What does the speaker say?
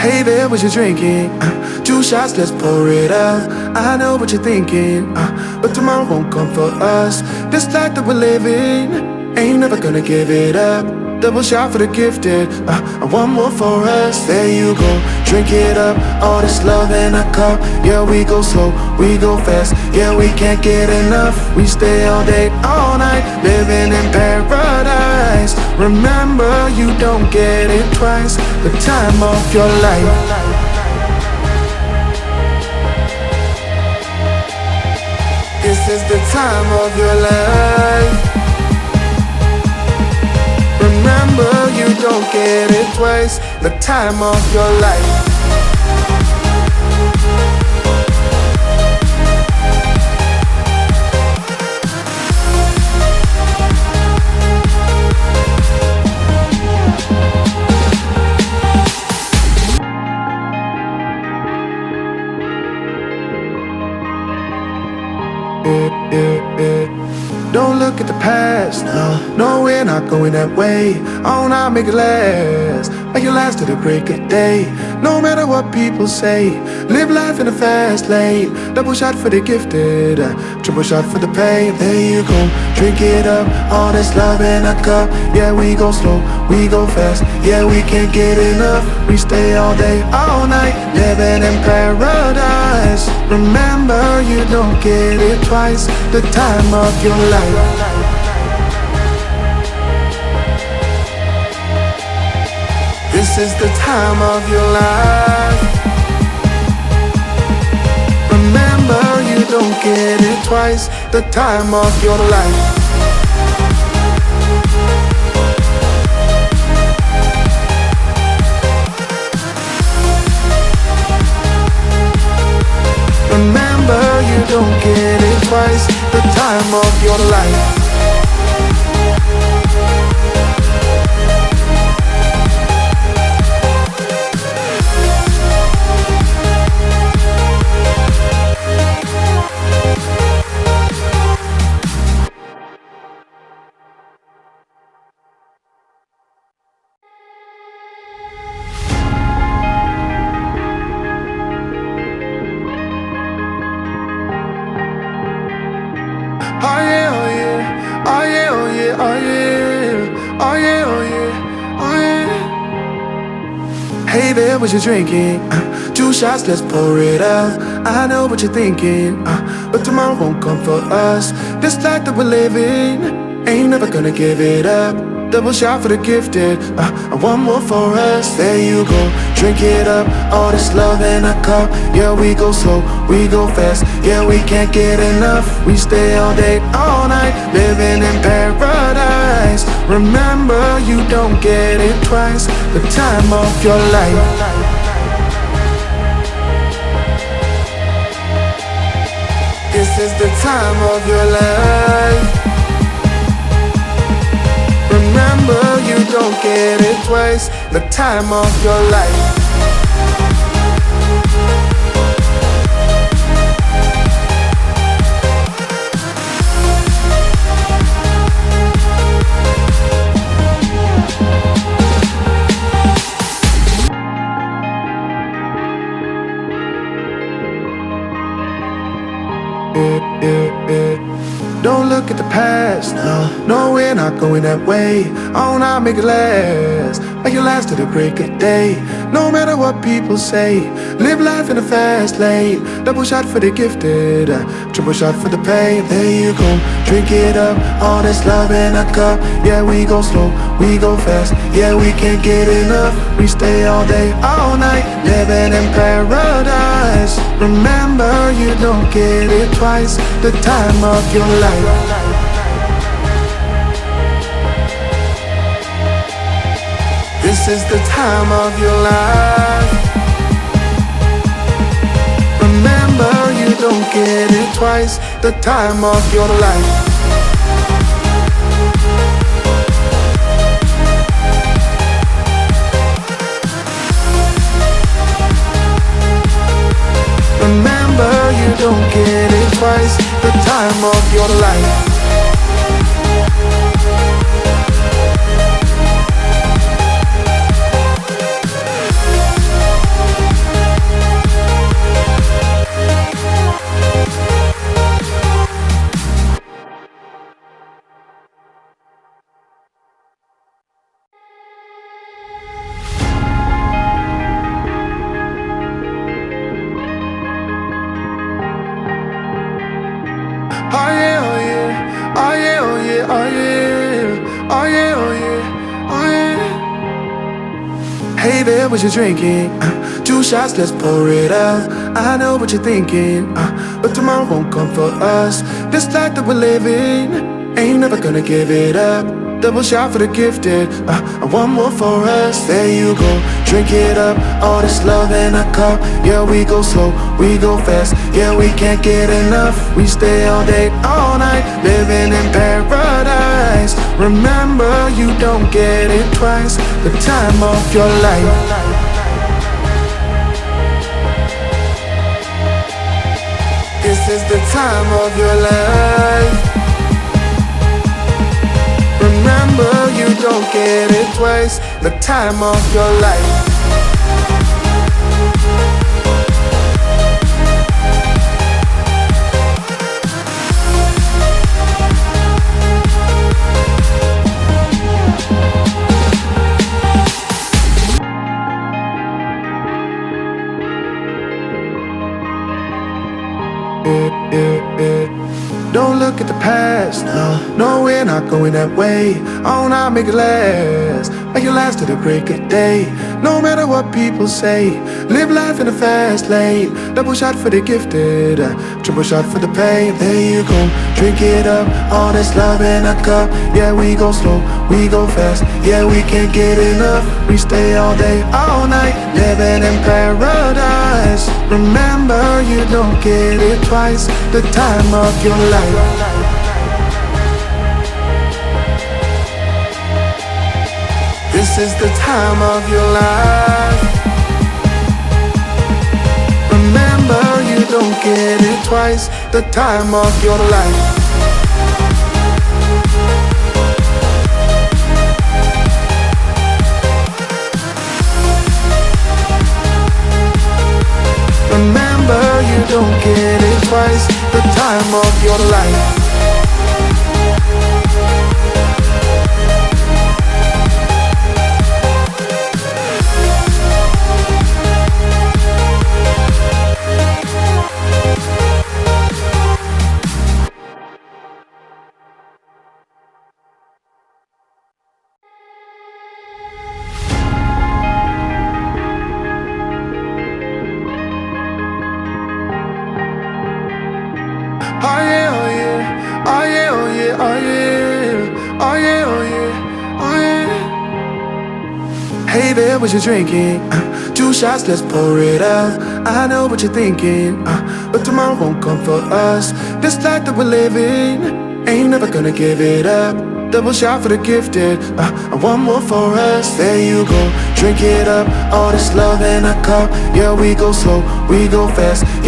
Hey there, what you drinking? 2 shots, let's pour it up. I know what you're thinking, but tomorrow won't come for us. This life that we're living, ain't never gonna give it up. Double shot for the gifted, and one more for us. There you go, drink it up. All this love in a cup. Yeah, we go slow, we go fast. Yeah, we can't get enough. We stay all day, all night, living in paradise. Remember, you don't get it twice. The time of your life. This is the time of your life. Remember, you don't get it twice. The time of your life. Don't look at the past, no, we're not going that way. Oh, now make it last, make it last to the break of day. No matter what people say, live life in the fast lane. Double shot for the gifted, triple shot for the pain. There you go, drink it up. All this love in a cup. Yeah, we go slow, we go fast. Yeah, we can't get enough. We stay all day, all night, living in paradise. Remember, you don't get it twice. The time of your life. This is the time of your life. Remember, you don't get it twice. The time of your life. Remember, you don't get it twice. The time of your life. Oh yeah, oh yeah, oh yeah, oh yeah, oh yeah, oh yeah, oh yeah, oh yeah. Hey there, what you drinking? 2 shots, let's pour it up. I know what you're thinking, but tomorrow won't come for us. This life that we're living, ain't never gonna give it up. Double shot for the gifted, and one more for us. There you go, drink it up. All this love in a cup. Yeah, we go slow, we go fast. Yeah, we can't get enough. We stay all day, all night, living in paradise. Remember, you don't get it twice. The time of your life. This is the time of your life. Remember, you don't get it twice. The time of your life. Don't look at the past, no, we're not going that way. Oh, now make it last to the break of day. No matter what people say, live life in the fast lane. Double shot for the gifted, triple shot for the pain. There you go, drink it up. All this love in a cup. Yeah, we go slow, we go fast. Yeah, we can't get enough. We stay all day, all night, living in paradise. Remember, you don't get it twice. The time of your life. This is the time of your life. Remember, you don't get it twice. The time of your life. Remember, you don't get it twice. The time of your life. Hey there, what you drinking? 2 shots, let's pour it out. I know what you're thinking, but tomorrow won't come for us. This life that we're living, ain't never gonna give it up. Double shot for the gifted, and one more for us. There you go, drink it up. All this love in a cup. Yeah, we go slow, we go fast. Yeah, we can't get enough. We stay all day, all night, living in paradise. Remember, you don't get it twice. The time of your life. This is the time of your life. Remember, you don't get it twice. The time of your life. Don't look at the past, no, we're not going that way. Oh, now make it last, make it last to the break of day. No matter what people say, live life in the fast lane. Double shot for the gifted, triple shot for the pain. There you go, drink it up, all this love in a cup. Yeah, we go slow, we go fast. Yeah, we can't get enough. We stay all day, all night, living in paradise. Remember, you don't get it twice. The time of your life. This is the time of your life. Remember, you don't get it twice. The time of your life. Remember, you don't get it twice. The time of your life. Oh yeah, oh yeah, oh yeah, oh yeah, oh yeah, oh yeah, oh yeah, oh yeah. Hey there, what you drinking? 2 shots, let's pour it out. I know what you're thinking, but tomorrow won't come for us. This life that we're living, ain't never gonna give it up. Double shot for the gifted, and one more for us. There you go, drink it up. All this love in a cup. Yeah, we go slow, we go fast. Yeah.